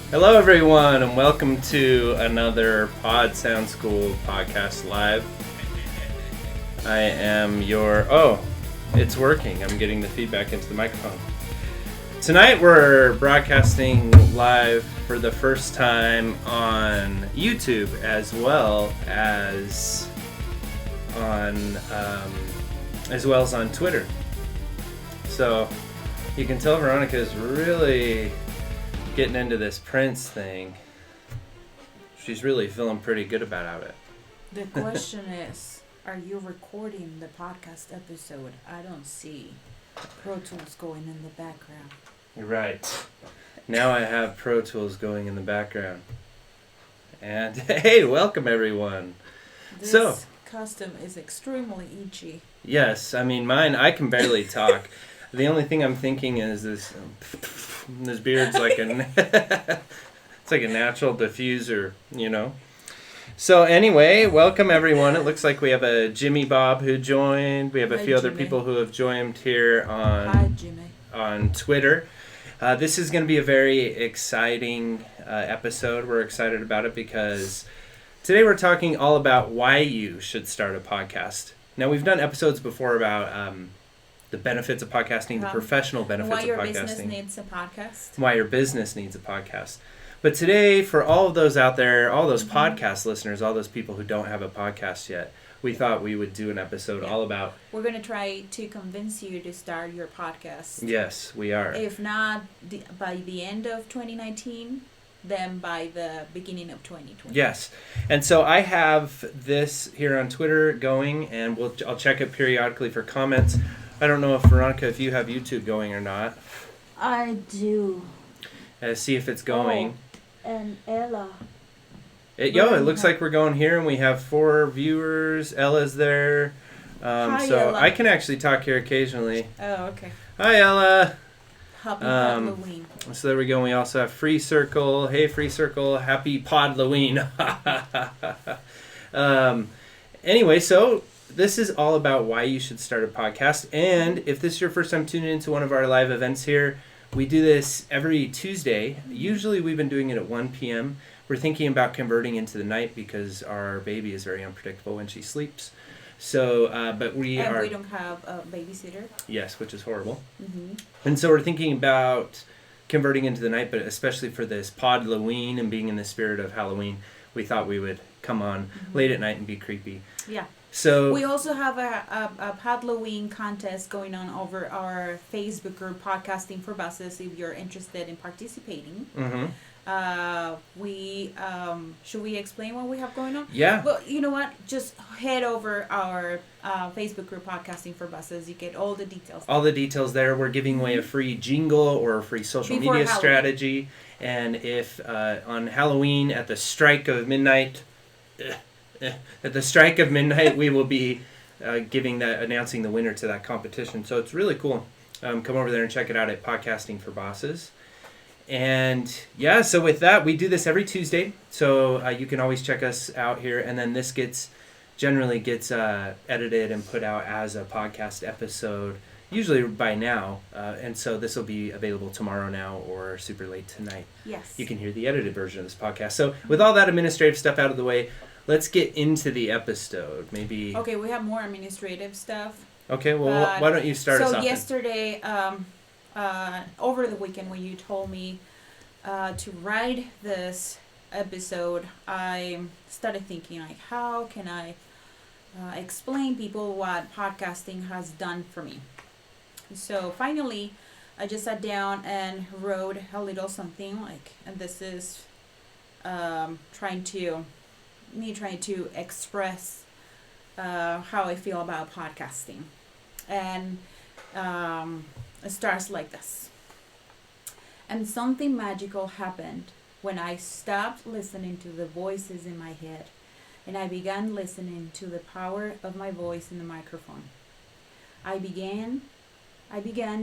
Hello everyone and welcome to another Pod Sound School podcast live. I am your... it's working. I'm getting the feedback into the microphone. Tonight we're broadcasting live for the first time on YouTube as well as on Twitter. So you can tell Veronica is really getting into this Prince thing. She's really feeling pretty good about it. The question is, are you recording the podcast episode? I don't see Pro Tools going in the background. You're right. Now I have Pro Tools going in the background. And hey, welcome everyone. This costume is extremely itchy. Yes, I mean mine, I can barely talk. The only thing I'm thinking is this beard's like it's like a natural diffuser, you know. So anyway, welcome everyone. It looks like we have a Jimmy Bob who joined. We have a few other people who have joined here on Twitter. This is going to be a very exciting episode. We're excited about it because today we're talking all about why you should start a podcast. Now, we've done episodes before about the benefits of podcasting, the professional benefits of podcasting. Why your business needs a podcast. Why your business needs a podcast. But today, for all of those out there, all those podcast listeners, all those people who don't have a podcast yet, we thought we would do an episode all about... We're going to try to convince you to start your podcast. Yes, we are. If not by the end of 2019, then by the beginning of 2020. Yes. And so I have this here on Twitter going, and I'll check it periodically for comments. I don't know if, Veronica, if you have YouTube going or not. I do. See if it's going. And Ella. It looks like we're going here, and we have 4 viewers. Ella's there. Hi, so Ella. I can actually talk here occasionally. Oh, okay. Hi, Ella. Happy Halloween. So there we go. And we also have Free Circle. Hey, Free Circle. Happy Podloween. Anyway, so this is all about why you should start a podcast. And if this is your first time tuning into one of our live events here, we do this every Tuesday. Usually we've been doing it at 1 p.m. We're thinking about converting into the night because our baby is very unpredictable when she sleeps. So, but we don't have a babysitter. Yes, which is horrible. Mm-hmm. And so we're thinking about converting into the night, but especially for this Podloween and being in the spirit of Halloween, we thought we would come on late at night and be creepy. Yeah. So we also have a Podloween contest going on over our Facebook group, Podcasting for Buses, if you're interested in participating. Mm-hmm. Should we explain what we have going on? Yeah. Well, you know what? Just head over our Facebook group, Podcasting for Buses. You get all the details. All the details there. We're giving away a free jingle or a free social Before media Halloween. strategy. And if on Halloween at the strike of midnight... we will be announcing the winner to that competition. So it's really cool. Come over there and check it out at Podcasting for Bosses. And yeah, so with that, we do this every Tuesday. So you can always check us out here. And then this generally gets edited and put out as a podcast episode, usually by now. And so this will be available tomorrow now or super late tonight. Yes. You can hear the edited version of this podcast. So with all that administrative stuff out of the way, let's get into the episode. Maybe. Okay, we have more administrative stuff. Okay, well, why don't you start us off? So yesterday, over the weekend, when you told me to write this episode, I started thinking, like, how can I explain people what podcasting has done for me? So finally, I just sat down and wrote a little something, and this is trying to express how I feel about podcasting. And it starts like this. And something magical happened when I stopped listening to the voices in my head and I began listening to the power of my voice in the microphone. I began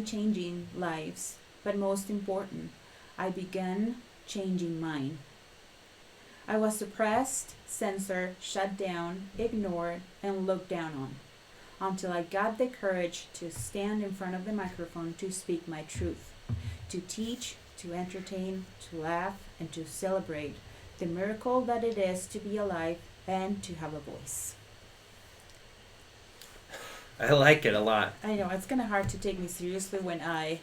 changing lives, but most important, I began changing mine. I was suppressed, censored, shut down, ignored, and looked down on. until I got the courage to stand in front of the microphone to speak my truth, to teach, to entertain, to laugh, and to celebrate the miracle that it is to be alive and to have a voice. I like it a lot. I know, it's kind of hard to take me seriously when I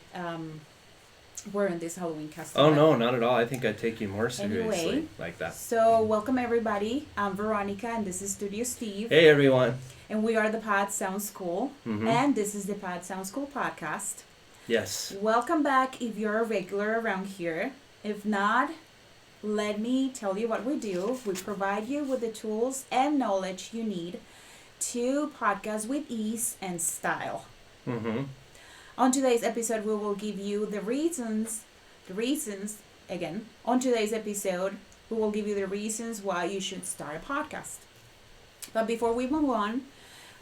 wear in this Halloween costume. Oh, no, not at all. I think I'd take you more seriously Anyway, like that. So, welcome everybody. I'm Veronica, and this is Studio Steve. Hey, everyone. And we are the Pod Sound School. Mm-hmm. And this is the Pod Sound School podcast. Yes. Welcome back if you're a regular around here. If not, let me tell you what we do. We provide you with the tools and knowledge you need to podcast with ease and style. Mm-hmm. On today's episode, we will give you the reasons, again, on today's episode, we will give you the reasons why you should start a podcast. But before we move on,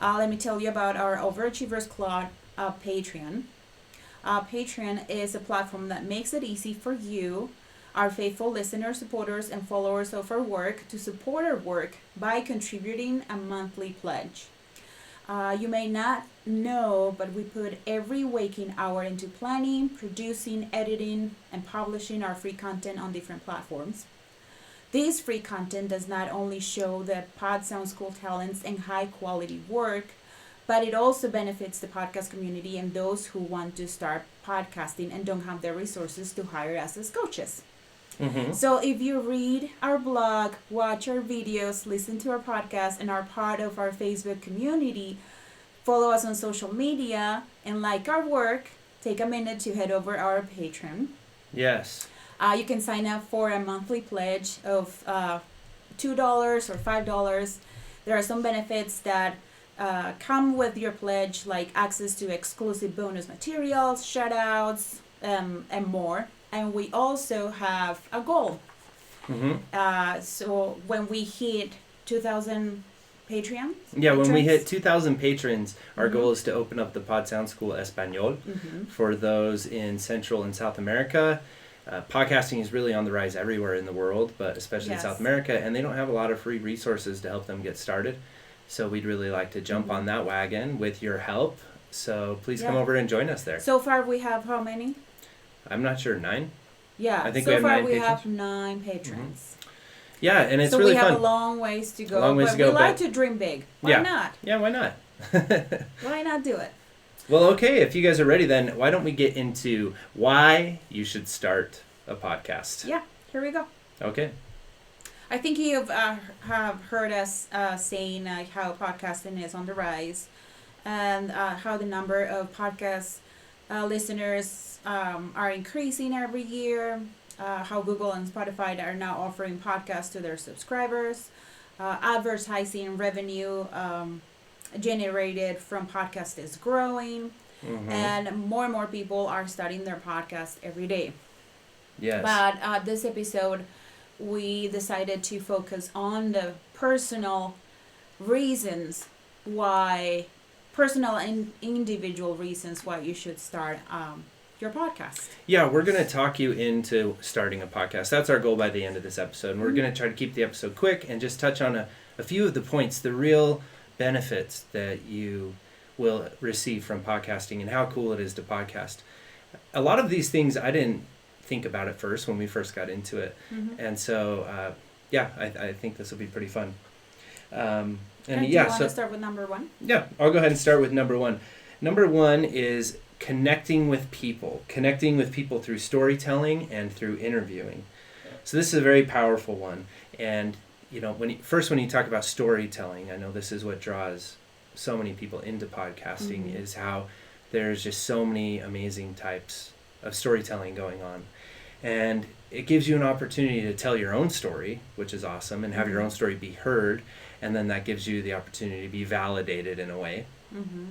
let me tell you about our Overachievers Club Patreon. Patreon is a platform that makes it easy for you, our faithful listeners, supporters, and followers of our work, to support our work by contributing a monthly pledge. You may not know, but we put every waking hour into planning, producing, editing, and publishing our free content on different platforms. This free content does not only show the Pod Sound School talents and high quality work, but it also benefits the podcast community and those who want to start podcasting and don't have the resources to hire us as coaches. Mm-hmm. So if you read our blog, watch our videos, listen to our podcast, and are part of our Facebook community, follow us on social media, and like our work, take a minute to head over our Patreon. Yes. You can sign up for a monthly pledge of $2 or $5. There are some benefits that come with your pledge, like access to exclusive bonus materials, shoutouts, and more. And we also have a goal. Mm-hmm. So when we hit 2,000 Patreon. Yeah, when we patrons. hit 2,000 patrons, our Mhm. goal is to open up the Pod Sound School Espanol Mm-hmm. for those in Central and South America. Podcasting is really on the rise everywhere in the world, but especially Yes. in South America, and they don't have a lot of free resources to help them get started. So we'd really like to jump Mhm. on that wagon with your help. So please come Yeah. over and join us there. So far we have how many? I'm not sure, 9? Yeah, I think so we have far 9 we patrons. have 9 patrons. Yeah, and it's so really we have fun. a long ways to go, Long ways but to go, we like but- to dream big. Why Yeah. not? Yeah, why not? Why not do it? Well, okay, if you guys are ready, then why don't we get into why you should start a podcast? Yeah, here we go. Okay. I think you've have heard us saying how podcasting is on the rise, and how the number of podcast listeners are increasing every year. How Google and Spotify are now offering podcasts to their subscribers. Advertising revenue generated from podcasts is growing, Mm-hmm. and more people are starting their podcast every day. Yes. But this episode, we decided to focus on the personal reasons why, personal and individual reasons why you should start your podcast. Yeah, we're going to talk you into starting a podcast. That's our goal by the end of this episode. And we're going to try to keep the episode quick and just touch on a few of the points, the real benefits that you will receive from podcasting and how cool it is to podcast. A lot of these things I didn't think about at first when we first got into it. Mm-hmm. And so, I think this will be pretty fun. And do you yeah, want so to start with number 1? yeah, I'll go ahead and start with number 1. Number 1 is connecting with people through storytelling and through interviewing. So this is a very powerful one. And you know, when you talk about storytelling, I know this is what draws so many people into podcasting, Mhm. is how there's just so many amazing types of storytelling going on. And it gives you an opportunity to tell your own story, which is awesome, and have your own story be heard, and then that gives you the opportunity to be validated in a way. Mm-hmm.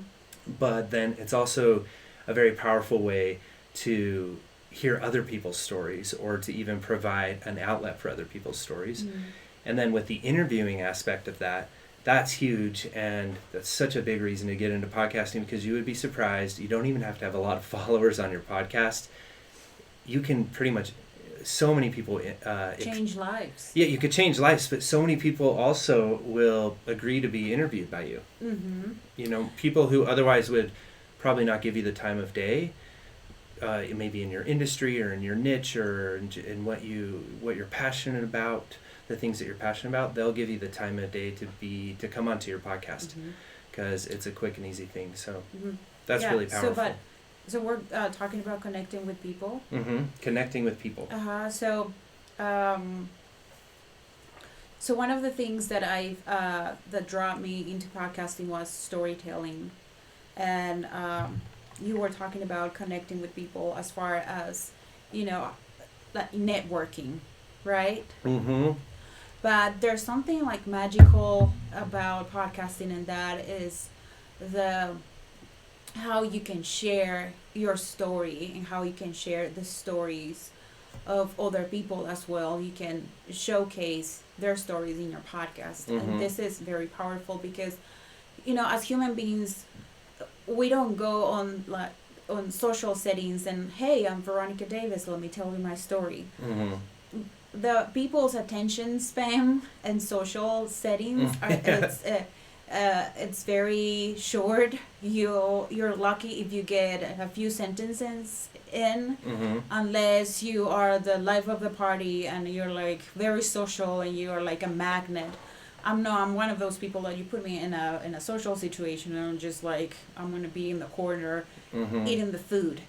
But then it's also a very powerful way to hear other people's stories, or to even provide an outlet for other people's stories. Mm-hmm. And then with the interviewing aspect of that, that's huge, and that's such a big reason to get into podcasting, because you would be surprised. You don't even have to have a lot of followers on your podcast. You can pretty much so many people Change lives. Yeah, you could change lives, but so many people also will agree to be interviewed by you. Mm-hmm. You know, people who otherwise would probably not give you the time of day. It may be in your industry or in your niche or in what you're passionate about, the things that you're passionate about. They'll give you the time of day to come onto your podcast because it's a quick and easy thing. So that's really powerful. So we're talking about connecting with people. Connecting with people. So one of the things that that brought me into podcasting was storytelling, and you were talking about connecting with people as far as, like networking, right? But there's something like magical about podcasting, and that is how you can share your story and how you can share the stories of other people as well. You can showcase their stories in your podcast, and this is very powerful because, as human beings, we don't go on social settings and, hey, I'm Veronica Davis, let me tell you my story. The people's attention span and social settings it's very short. You're lucky if you get a few sentences in, unless you are the life of the party and you're like very social and you're like a magnet. I'm one of those people that you put me in a social situation and I'm just like, I'm gonna be in the corner eating the food,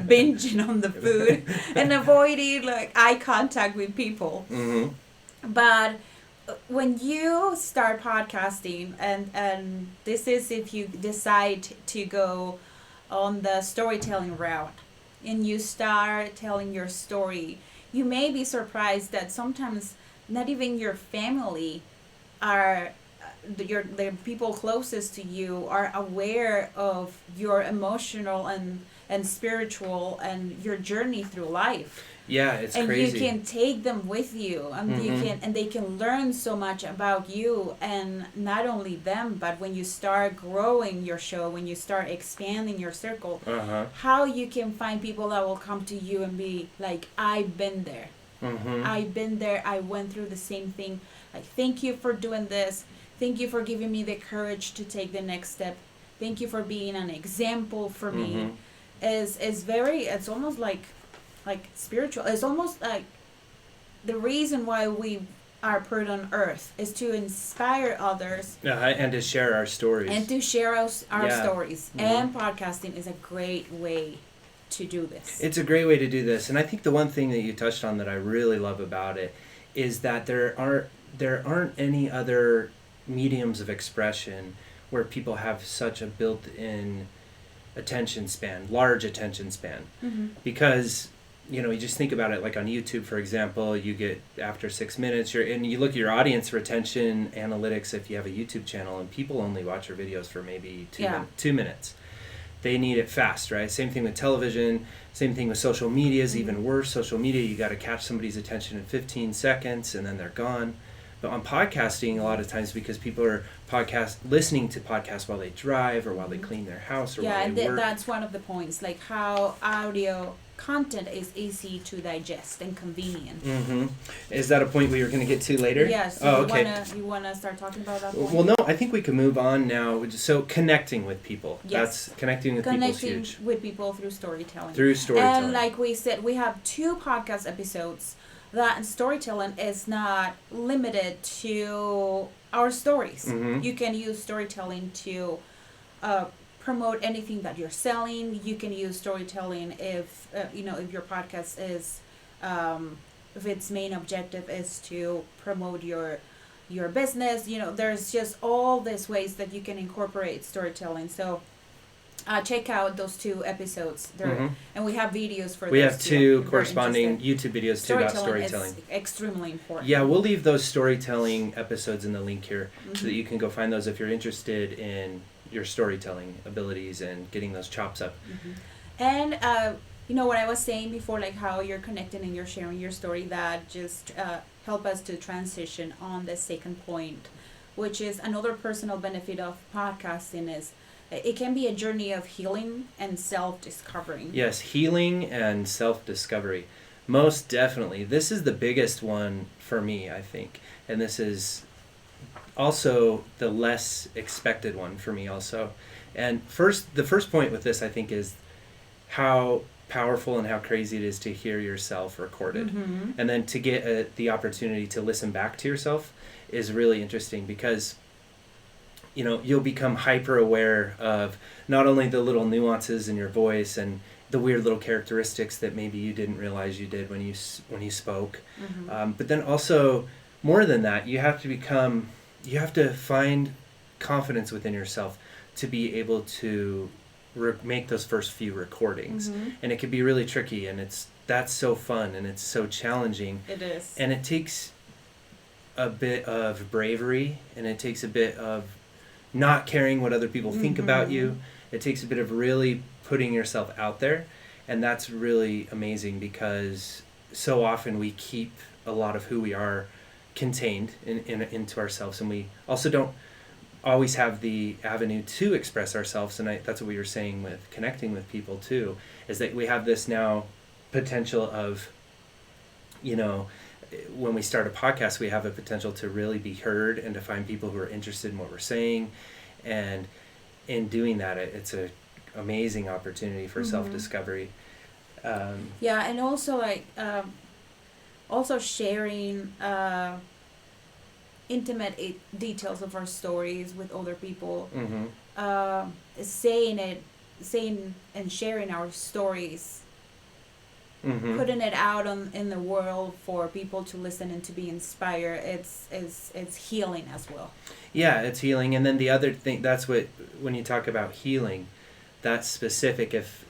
binging on the food, and avoiding like eye contact with people. But when you start podcasting, and this is if you decide to go on the storytelling route, and you start telling your story, you may be surprised that sometimes not even your family are the people closest to you are aware of your emotional and spiritual and your journey through life. Yeah, it's and crazy. You can take them with you, and they can learn so much about you, and not only them, but when you start growing your show, when you start expanding your circle, how you can find people that will come to you and be like, I've been there. I've been there. I went through the same thing. Like, thank you for doing this. Thank you for giving me the courage to take the next step. Thank you for being an example for me. It's almost like spiritual. It's almost like the reason why we are put on earth is to inspire others and to share our stories. And to share our stories. And podcasting is a great way to do this. It's a great way to do this. And I think the one thing that you touched on that I really love about it is that there aren't any other mediums of expression where people have such a built-in attention span, large attention span. Because you just think about it, like on YouTube, for example, you get after 6 minutes, and you look at your audience retention analytics if you have a YouTube channel, and people only watch your videos for maybe 2 minutes. They need it fast, right? Same thing with television, same thing with social media is even worse. Social media, you got to catch somebody's attention in 15 seconds and then they're gone. But on podcasting, a lot of times, because people are listening to podcasts while they drive or while they clean their house or while they work. Yeah, that's one of the points, like how audio content is easy to digest and convenient. Is that a point we were going to get to later? Yes. You wanna start talking about that point? Well, no, I think we can move on now. So connecting with people. Yes. That's connecting with people is huge. Connecting with people through storytelling. And like we said, we have 2 podcast episodes that storytelling is not limited to our stories. You can use storytelling to promote anything that you're selling. You can use storytelling if if your podcast is if its main objective is to promote your business. There's just all these ways that you can incorporate storytelling. So check out those 2 episodes there, and we have videos for. We have 2 corresponding YouTube videos too about storytelling. Is extremely important. Yeah, we'll leave those storytelling episodes in the link here so that you can go find those if you're interested in your storytelling abilities and getting those chops up. And what I was saying before, like how you're connecting and you're sharing your story, that just help us to transition on the second point, which is another personal benefit of podcasting is it can be a journey of healing and self-discovering. Yes, healing and self-discovery. Most definitely. This is the biggest one for me, I think. And this is also the less expected one for me also. And the first point with this, I think, is how powerful and how crazy it is to hear yourself recorded. Mm-hmm. And then to get the opportunity to listen back to yourself is really interesting because you'll become hyper aware of not only the little nuances in your voice and the weird little characteristics that maybe you didn't realize you did when you spoke, Mm-hmm. but then also more than that, you have to find confidence within yourself to be able to make those first few recordings. Mm-hmm. And it can be really tricky, and that's so fun and it's so challenging, It is. and it takes a bit of bravery, and it takes a bit of not caring what other people think about you. It takes a bit of really putting yourself out there, and that's really amazing because so often we keep a lot of who we are contained into ourselves, and we also don't always have the avenue to express ourselves. And that's what we were saying with connecting with people too, is that we have this now potential of, when we start a podcast, we have a potential to really be heard and to find people who are interested in what we're saying. And in doing that, it's an amazing opportunity for self-discovery. Yeah, and also also sharing intimate details of our stories with other people. Saying and sharing our stories, putting it out in the world for people to listen and to be inspired. It's healing as well. Yeah, it's healing. And then the other thing, that's what, when you talk about healing, that's specific if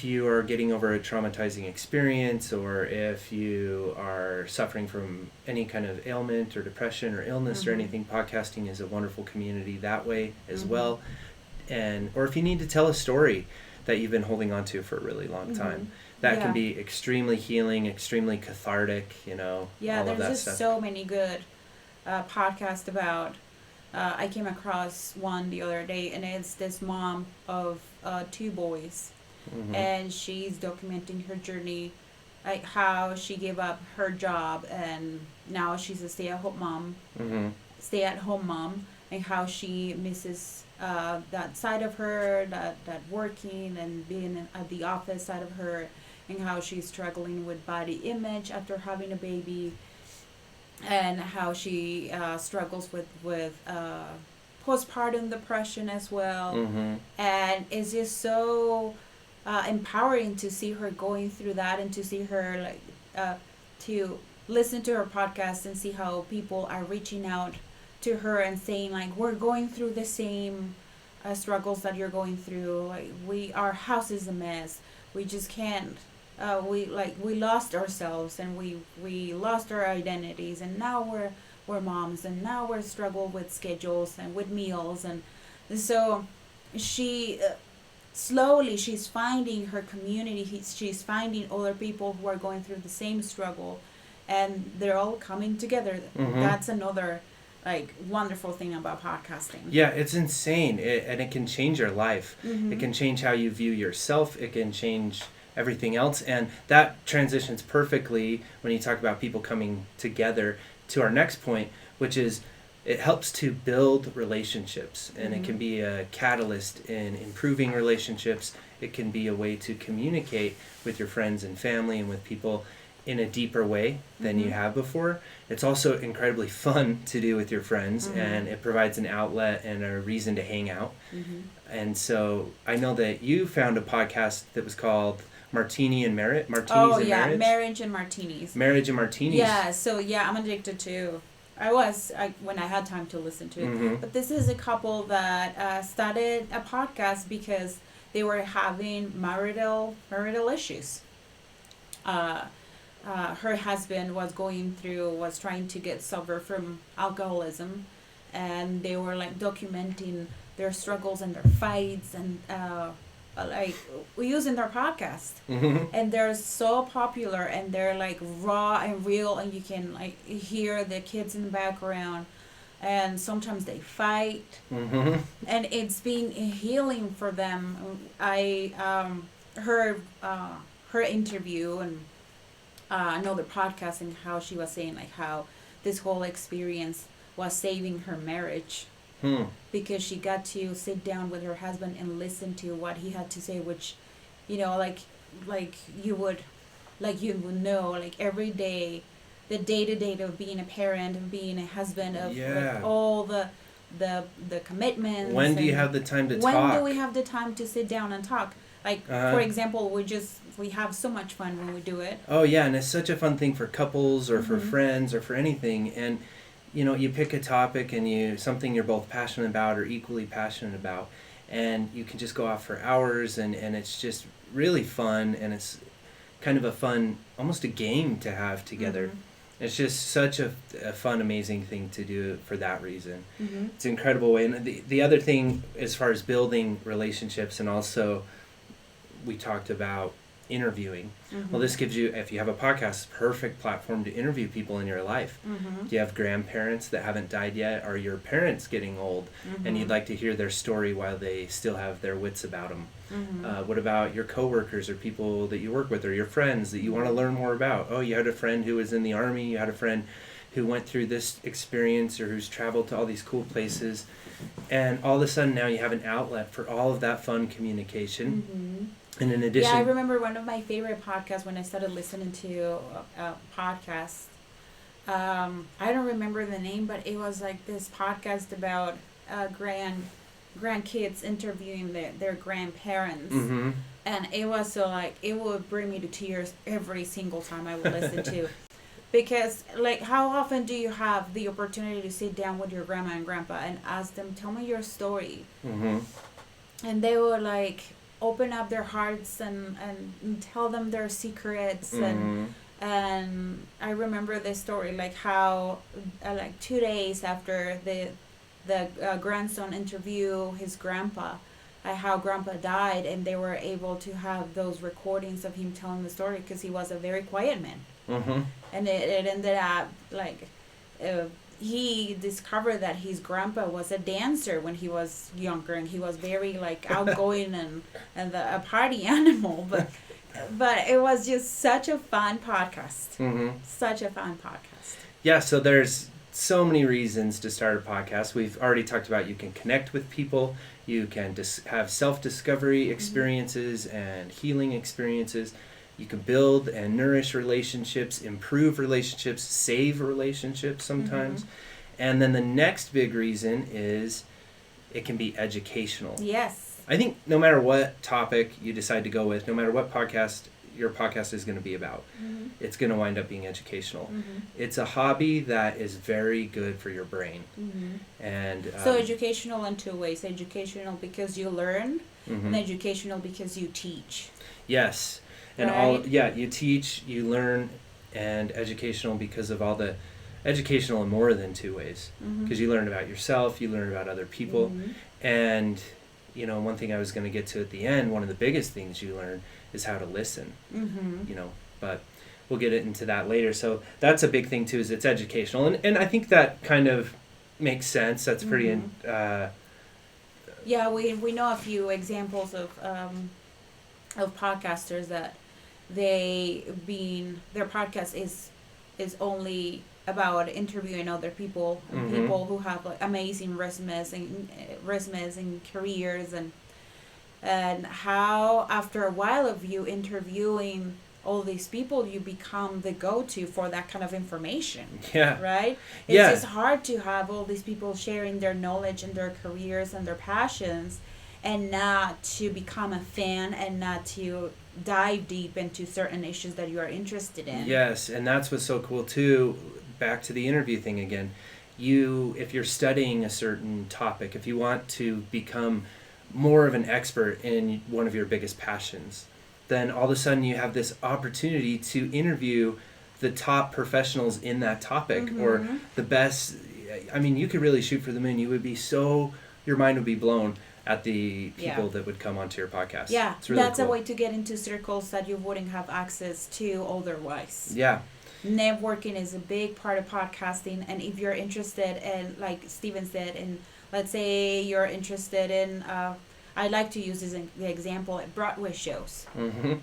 you are getting over a traumatizing experience, or if you are suffering from any kind of ailment or depression or illness or anything. Podcasting is a wonderful community that way as well. Or if you need to tell a story that you've been holding on to for a really long time, that can be extremely healing, extremely cathartic, all of that there's stuff. just so many good podcasts about. I came across one the other day, and it's this mom of 2 boys. And she's documenting her journey, like how she gave up her job and now she's a stay-at-home mom, and how she misses that side of her, that working and being at the office side of her, and how she's struggling with body image after having a baby, and how she struggles with postpartum depression as well. And it's just so empowering to see her going through that, and to see her to listen to her podcast and see how people are reaching out to her and saying, like, we're going through the same struggles that you're going through. Like, our house is a mess. We just can't. We lost ourselves, and we lost our identities, and now we're moms, and now we're struggling with schedules and with meals, and so she. Slowly, she's finding her community. She's finding other people who are going through the same struggle, and they're all coming together. That's another wonderful thing about podcasting. Yeah, it's insane, and it can change your life. It can change how you view yourself. It can change everything else, and that transitions perfectly when you talk about people coming together to our next point, which is it helps to build relationships, and it can be a catalyst in improving relationships. It can be a way to communicate with your friends and family and with people in a deeper way than you have before. It's also incredibly fun to do with your friends, and it provides an outlet and a reason to hang out. And so I know that you found a podcast that was called Martini and Marriage. Marriage and Martinis. Marriage and Martinis. Yeah, so I'm addicted to. When I had time to listen to it. But this is a couple that started a podcast because they were having marital issues. Her husband was trying to get sober from alcoholism, and they were documenting their struggles and their fights, and using their podcast. And they're so popular, and they're raw and real, and you can hear the kids in the background. and sometimes they fight, Mm-hmm. and it's been healing for them. I heard her interview and another podcast, and how she was saying like how this whole experience was saving her marriage Hmm. because she got to sit down with her husband and listen to what he had to say, which, like you would, know, like every day, the day-to-day of being a parent, of being a husband, of Yeah. like all the commitments. When do you and have the time to when talk? do we have the time to sit down and talk? Like, for example, we have so much fun when we do it. Oh yeah, and it's such a fun thing for couples or for Mhm. friends or for anything. And you pick a topic and something you're both passionate about or equally passionate about, and you can just go off for hours, and it's just really fun, and it's kind of a fun, almost a game to have together. Mhm. It's just such a fun, amazing thing to do for that reason. Mhm. It's an incredible way. And the other thing, as far as building relationships, and also we talked about interviewing. Mhm. Well, this gives you, if you have a podcast, perfect platform to interview people in your life. Mhm. Do you have grandparents that haven't died yet? Are your parents getting old and you'd like to hear their story while they still have their wits about them? Mhm. What about your coworkers or people that you work with or your friends that you want to learn more about? Oh, you had a friend who was in the army, you had a friend who went through this experience or who's traveled to all these cool places, and all of a sudden now you have an outlet for all of that fun communication. Mhm. And in addition, Yeah, I remember one of my favorite podcasts when I started listening to podcasts. I don't remember the name, but it was like this podcast about grandkids interviewing their grandparents. mm-hmm. And it was so like, it would bring me to tears every single time I would listen to. Because, like, how often do you have the opportunity to sit down with your grandma and grandpa and ask them, tell me your story? Mm-hmm. And they would, like, open up their hearts and tell them their secrets. Mm-hmm. And I remember this story, like, how, like, 2 days after the grandson interview his grandpa, how grandpa died, and they were able to have those recordings of him telling the story because he was a very quiet man. Mm-hmm. And it ended up like he discovered that his grandpa was a dancer when he was younger, and he was very like outgoing and a party animal. But it was just such a fun podcast. Mm-hmm. Such a fun podcast. Yeah, so there's so many reasons to start a podcast. We've already talked about you can connect with people, you can have self-discovery experiences and healing experiences. You can build and nourish relationships, improve relationships, save relationships sometimes. And then the next big reason is it can be educational. Yes. I think no matter what topic you decide to go with, no matter what podcast your podcast is going to be about, it's going to wind up being educational. It's a hobby that is very good for your brain. And so educational in two ways. Educational because you learn, mhm. and educational because you teach. Yes. And right? you teach, you learn, and educational because of all the educational in more than two ways. Because you learn about yourself, you learn about other people, and one thing I was going to get to at the end, one of the biggest things you learn is how to listen. But we'll get into that later. So that's a big thing too, is it's educational, and I think that kind of makes sense. That's pretty. Yeah, we know a few examples of podcasters that their podcast is only about interviewing other people, and people who have like amazing resumes and careers, and how after a while of you interviewing all these people, you become the go-to for that kind of information. Yeah. Right? It's just hard to have all these people sharing their knowledge and their careers and their passions, and not to become a fan and not to dive deep into certain issues that you are interested in. Yes, and that's what's so cool too. Back to the interview thing again. If you're studying a certain topic, if you want to become more of an expert in one of your biggest passions, then all of a sudden you have this opportunity to interview the top professionals in that topic, or the best. I mean, you could really shoot for the moon. You would be your mind would be blown at the people that would come onto your podcast. Yeah, it's really that's cool. a way to get into circles that you wouldn't have access to otherwise. Yeah. Networking is a big part of podcasting, and if you're interested in, like Steven said, in, let's say you're interested in, I like to use this example at Broadway shows, Mm-hmm.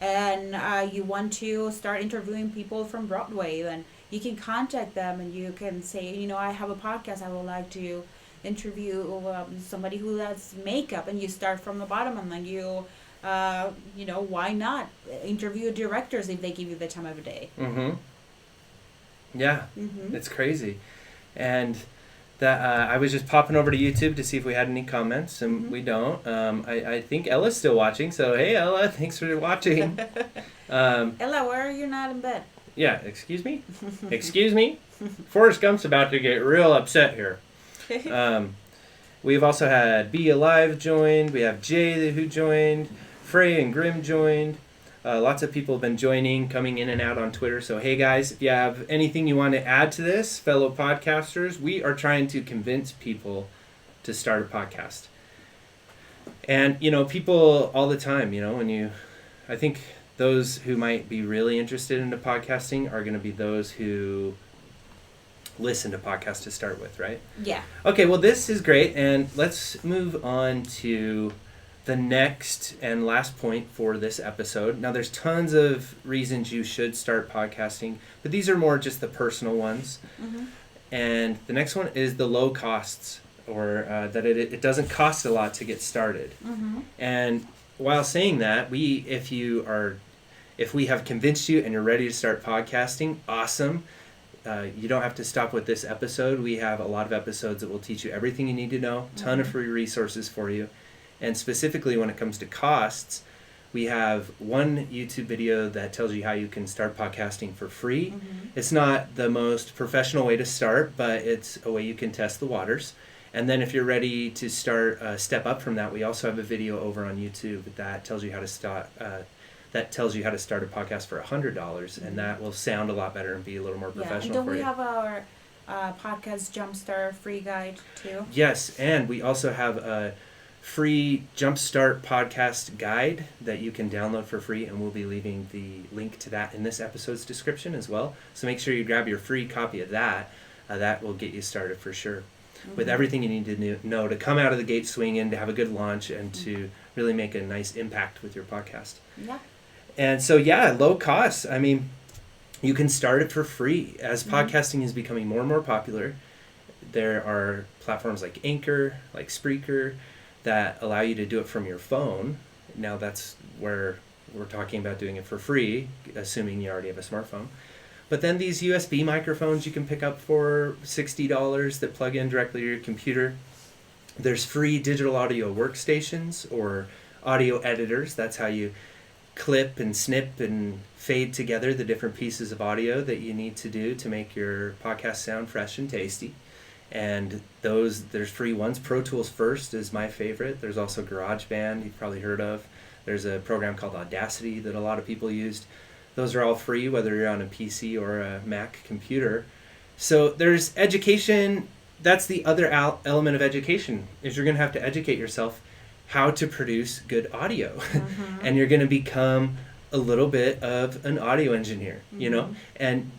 and you want to start interviewing people from Broadway, then you can contact them and you can say, I have a podcast, I would like to interview somebody who does makeup, and you start from the bottom, and then you why not interview directors if they give you the time of the day. Mm-hmm. Yeah, Mm-hmm. it's crazy. And that I was just popping over to YouTube to see if we had any comments, and we don't. I think Ella's still watching, so hey Ella, thanks for watching. Ella, where are you not in bed? Yeah, excuse me? Excuse me? Forrest Gump's about to get real upset here. We've also had Be Alive joined. We have Jay who joined. Frey and Grim joined. Lots of people have been joining, coming in and out on Twitter. So, hey guys, if you have anything you want to add to this, fellow podcasters, we are trying to convince people to start a podcast. And, people all the time, I think those who might be really interested into podcasting are going to be those who listen to podcasts to start with, right? Yeah. Okay, well, this is great, and let's move on to the next and last point for this episode. Now, there's tons of reasons you should start podcasting, but these are more just the personal ones. Mm-hmm. And the next one is the low costs, or that it doesn't cost a lot to get started. Mm-hmm. And while saying that, if we have convinced you and you're ready to start podcasting, awesome. You don't have to stop with this episode. We have a lot of episodes that will teach you everything you need to know, ton of free resources for you. And specifically when it comes to costs, we have one YouTube video that tells you how you can start podcasting for free. Mm-hmm. It's not the most professional way to start, but it's a way you can test the waters. And then if you're ready to start, step up from that, we also have a video over on YouTube that tells you how to start. Tells you how to start a podcast for $100, and that will sound a lot better and be a little more professional. Don't for we you. have our podcast Jumpstart free guide too? Yes, and we also have a free Jumpstart podcast guide that you can download for free, and we'll be leaving the link to that in this episode's description as well. So make sure you grab your free copy of that. That will get you started for sure. With everything you need to know to come out of the gate swinging, to have a good launch, and to really make a nice impact with your podcast. Yeah. And so, low costs. I mean, you can start it for free. As podcasting is becoming more and more popular, there are platforms like Anchor, like Spreaker, that allow you to do it from your phone. Now, that's where we're talking about doing it for free, assuming you already have a smartphone. But then these USB microphones you can pick up for $60 that plug in directly to your computer. There's free digital audio workstations or audio editors. That's how you clip and snip and fade together the different pieces of audio that you need to do to make your podcast sound fresh and tasty. And there's free ones. Pro Tools First is my favorite. There's also GarageBand, you've probably heard of. There's a program called Audacity that a lot of people used. Those are all free, whether you're on a PC or a Mac computer. So there's education. That's the other element of education, is you're going to have to educate yourself how to produce good audio. And you're going to become a little bit of an audio engineer, And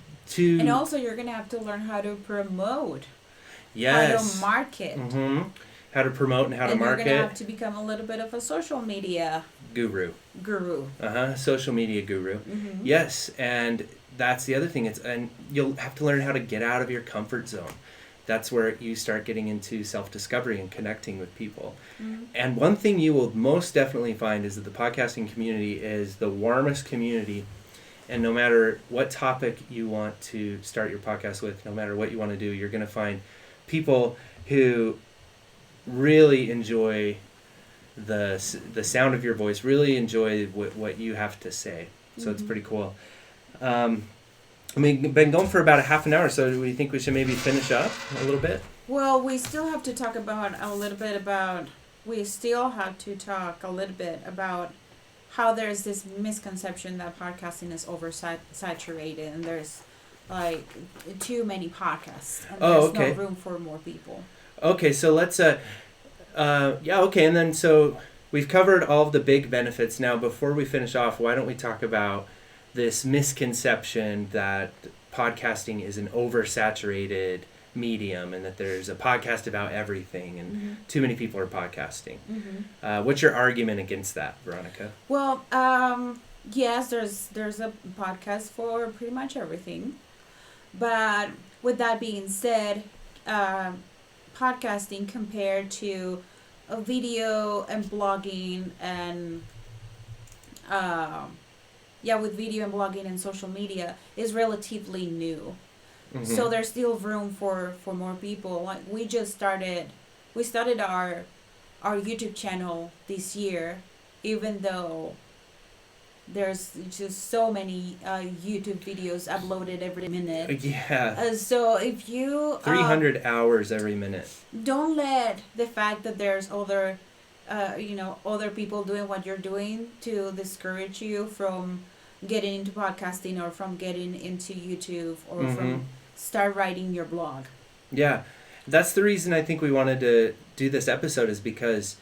also you're going to have to learn how to promote. Yes. How to market. How to promote and how to market. And you're going to have to become a little bit of a social media guru. Social media guru. Yes, and that's the other thing. And you'll have to learn how to get out of your comfort zone. That's where you start getting into self-discovery and connecting with people. And one thing you will most definitely find is that the podcasting community is the warmest community. And no matter what topic you want to start your podcast with, no matter what you want to do, you're going to find people who really enjoy the sound of your voice, really enjoy what you have to say. So it's pretty cool. We've been going for about a half an hour, so do we think we should maybe finish up a little bit? Well, we still have to talk a little bit about how there's this misconception that podcasting is oversaturated and there's like too many podcasts and there's no room for more people. Okay, so let's and then so we've covered all of the big benefits. Now before we finish off, why don't we talk about this misconception that podcasting is an oversaturated medium and that there's a podcast about everything and too many people are podcasting. What's your argument against that, Veronica? Well, yes, there's a podcast for pretty much everything. But with that being said, podcasting compared to a video and blogging and with video and blogging and social media is relatively new. So there's still room for more people. Like we started our YouTube channel this year, even though there's just so many YouTube videos uploaded every minute. Yeah. So if you 300 hours every minute. Don't let the fact that there's other other people doing what you're doing to discourage you from getting into podcasting or from getting into YouTube or from start writing your blog. Yeah, that's the reason I think we wanted to do this episode, is because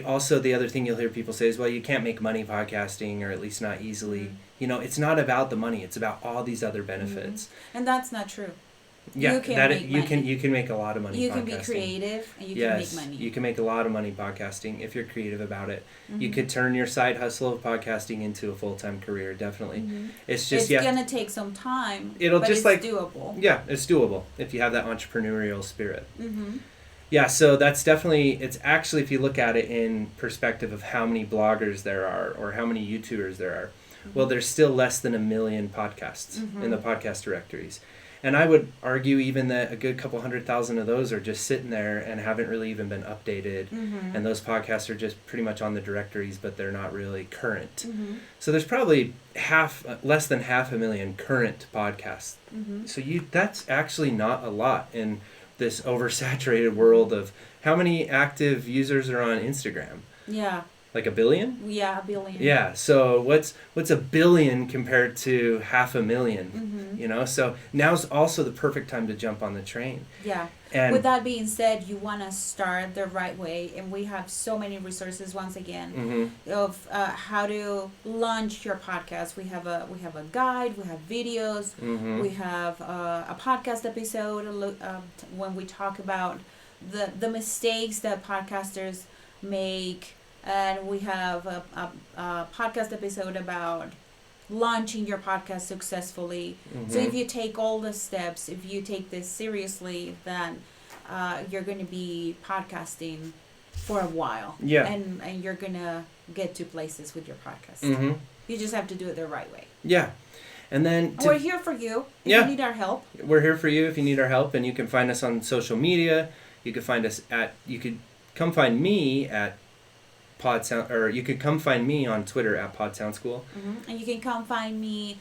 also the other thing you'll hear people say is, well, you can't make money podcasting, or at least not easily. It's not about the money, it's about all these other benefits. And that's not true. Yeah, you can make a lot of money. You podcasting. Can be creative and you can make money. You can make a lot of money podcasting if you're creative about it. You could turn your side hustle of podcasting into a full-time career, definitely. It's just gonna take some time. It's doable. Yeah, it's doable if you have that entrepreneurial spirit. Yeah, so that's definitely, it's actually, if you look at it in perspective of how many bloggers there are or how many YouTubers there are, well, there's still less than 1 million podcasts in the podcast directories. And I would argue even that a good couple 100,000 of those are just sitting there and haven't really even been updated. And those podcasts are just pretty much on the directories, but they're not really current. So there's probably less than 500,000 current podcasts. So that's actually not a lot in this oversaturated world of how many active users are on Instagram. Yeah. Like 1 billion? Yeah, 1 billion. Yeah. So what's 1 billion compared to 500,000? So now's also the perfect time to jump on the train. Yeah. And with that being said, you want to start the right way, and we have so many resources once again of how to launch your podcast. We have a guide, we have videos, we have a podcast episode when we talk about the mistakes that podcasters make. And we have a podcast episode about launching your podcast successfully. So if you take all the steps, if you take this seriously, then you're going to be podcasting for a while. Yeah. And you're going to get to places with your podcast. You just have to do it the right way. Yeah. And then we're here for you if you need our help. We're here for you if you need our help, and you can find us on social media. You could come find me at PodSound, or you could come find me on Twitter at PodSoundSchool. And you can come find me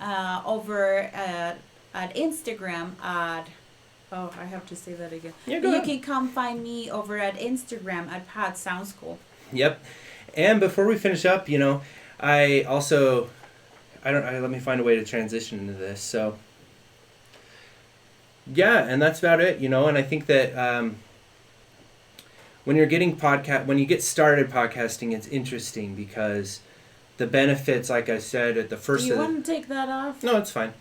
over at Instagram at... Oh, I have to say that again. Yeah, go ahead. You can come find me over at Instagram at PodSoundSchool. Yep. And before we finish up, let me find a way to transition into this. So, yeah, and that's about it, and I think that... when you get started podcasting, it's interesting because the benefits, like I said at the first... Do you want to take that off? No, it's fine.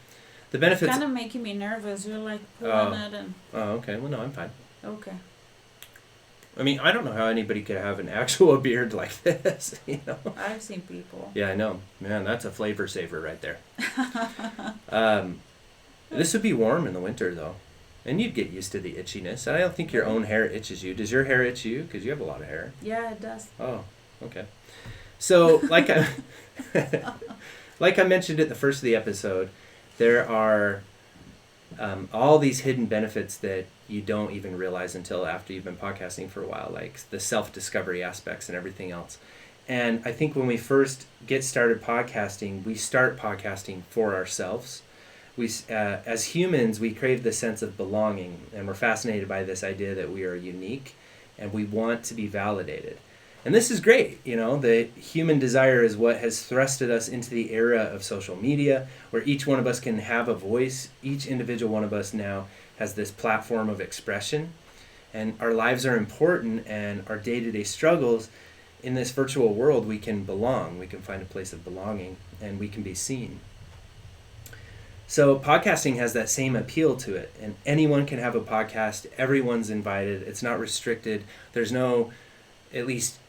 The benefits... It's kind of making me nervous. You're like pulling it and... Oh, okay. Well, no, I'm fine. Okay. I mean, I don't know how anybody could have an actual beard like this, I've seen people. Yeah, I know. Man, that's a flavor saver right there. This would be warm in the winter, though. And you'd get used to the itchiness. I don't think your own hair itches you. Does your hair itch you? Because you have a lot of hair. Yeah, it does. Oh, okay. So, like I mentioned at the first of the episode, there are all these hidden benefits that you don't even realize until after you've been podcasting for a while, like the self-discovery aspects and everything else. And I think when we first get started podcasting, we start podcasting for ourselves. We, as humans, we crave the sense of belonging, and we're fascinated by this idea that we are unique, and we want to be validated. And this is great, the human desire is what has thrusted us into the era of social media, where each one of us can have a voice. Each individual one of us now has this platform of expression, and our lives are important, and our day-to-day struggles in this virtual world, we can belong. We can find a place of belonging, and we can be seen. So podcasting has that same appeal to it, and anyone can have a podcast. Everyone's invited. It's not restricted. There's no, at least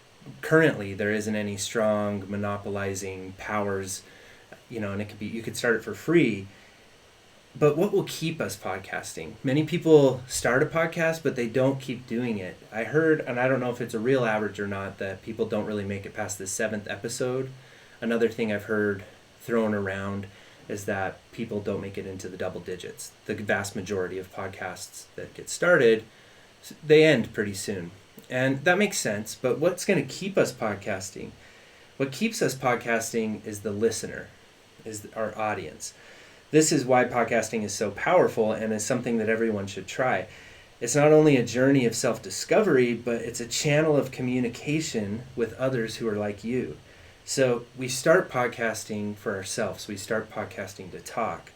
currently, there isn't any strong monopolizing powers, and it could be, you could start it for free. But what will keep us podcasting? Many people start a podcast, but they don't keep doing it. I heard, and I don't know if it's a real average or not, that people don't really make it past the 7th episode. Another thing I've heard thrown around is that people don't make it into the double digits. The vast majority of podcasts that get started, they end pretty soon. And that makes sense, but what's going to keep us podcasting? What keeps us podcasting is the listener, is our audience. This is why podcasting is so powerful and is something that everyone should try. It's not only a journey of self-discovery, but it's a channel of communication with others who are like you. So we start podcasting for ourselves. We start podcasting to talk,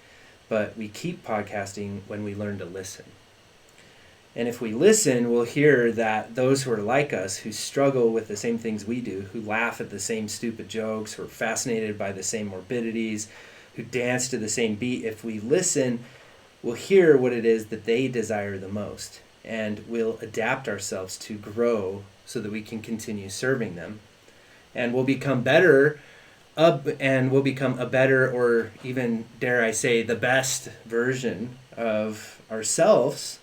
but we keep podcasting when we learn to listen. And if we listen, we'll hear that those who are like us, who struggle with the same things we do, who laugh at the same stupid jokes, who are fascinated by the same morbidities, who dance to the same beat, if we listen, we'll hear what it is that they desire the most. And we'll adapt ourselves to grow so that we can continue serving them. And we'll become better, and we'll become a better, or even, dare I say, the best version of ourselves.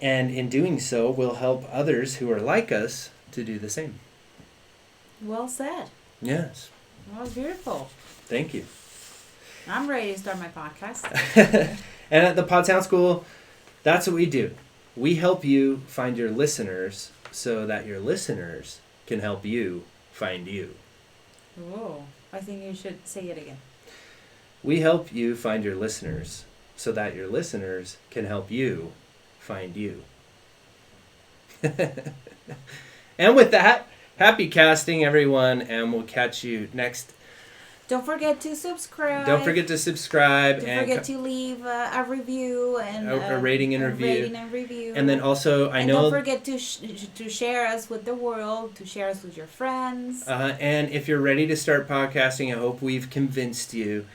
And in doing so, we'll help others who are like us to do the same. Well said. Yes. That was beautiful. Thank you. I'm ready to start my podcast. And at the Pod Sound School, that's what we do. We help you find your listeners so that your listeners can help you find you. Oh, I think you should say it again. We help you find your listeners so that your listeners can help you find you. And with that, happy casting, everyone, and we'll catch you next. Don't forget to subscribe. Don't forget to subscribe. Don't forget to leave a review and a rating and review. Rating and review. And then also, don't forget to share us with the world, to share us with your friends. And if you're ready to start podcasting, I hope we've convinced you.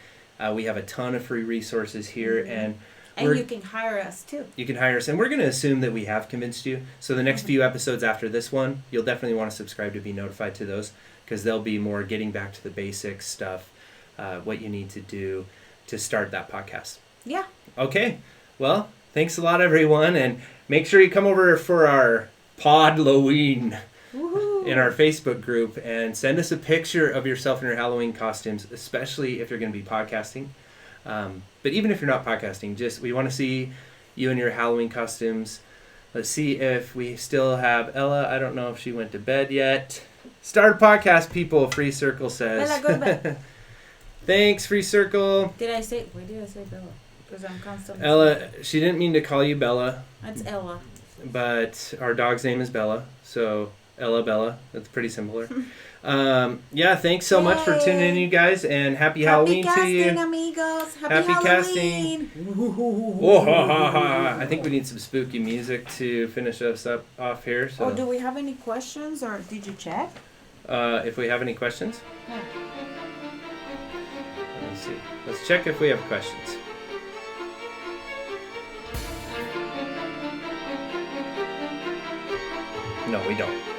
We have a ton of free resources here, and you can hire us too. You can hire us, and we're going to assume that we have convinced you. So the next few episodes after this one, you'll definitely want to subscribe to be notified to those, because they'll be more getting back to the basic stuff, what you need to do to start that podcast. Yeah. Okay. Well, thanks a lot, everyone, and make sure you come over for our Podloween in our Facebook group and send us a picture of yourself in your Halloween costumes, especially if you're going to be podcasting. But even if you're not podcasting, we want to see you in your Halloween costumes. Let's see if we still have Ella. I don't know if she went to bed yet. Start a podcast, people, Free Circle says. Bella, go to bed. Thanks, Free Circle. Why did I say Bella? Because I'm constantly... Ella, she didn't mean to call you Bella. That's Ella. But our dog's name is Bella, so Ella Bella. That's pretty similar. Yeah, thanks so much for tuning in, you guys, and happy Halloween to you. Happy casting, amigos. Happy casting. I think we need some spooky music to finish us off here. So. Oh, do we have any questions, or did you check? If we have any questions? Yeah. Let me see. Let's check if we have questions. No, we don't.